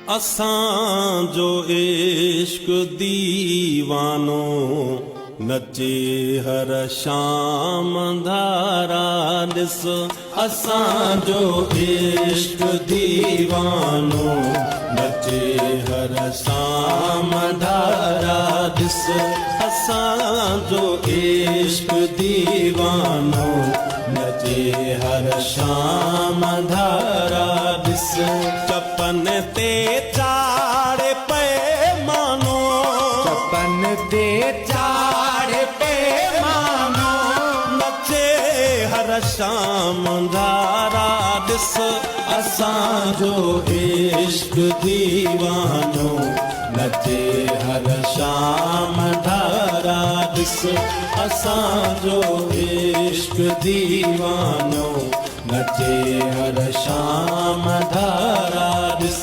असां जो इश्क दीवानो नचे हर शाम धारा ॾिस। असां जो इश्क दीवानो नचे हर शाम धारा ॾिस। असां जो इश्क दीवानो नचे हर शाम धारा ॾिस। चपन ते चाड़े पे मानो, चपन ते चाड़े पे मानो, नचे हर शाम धारा ॾिस। असां जो इश्क दीवानो नचे हर शाम धारा ॾिस। असां जो इश्क दीवानो नचे हर शाम धारा ॾिस।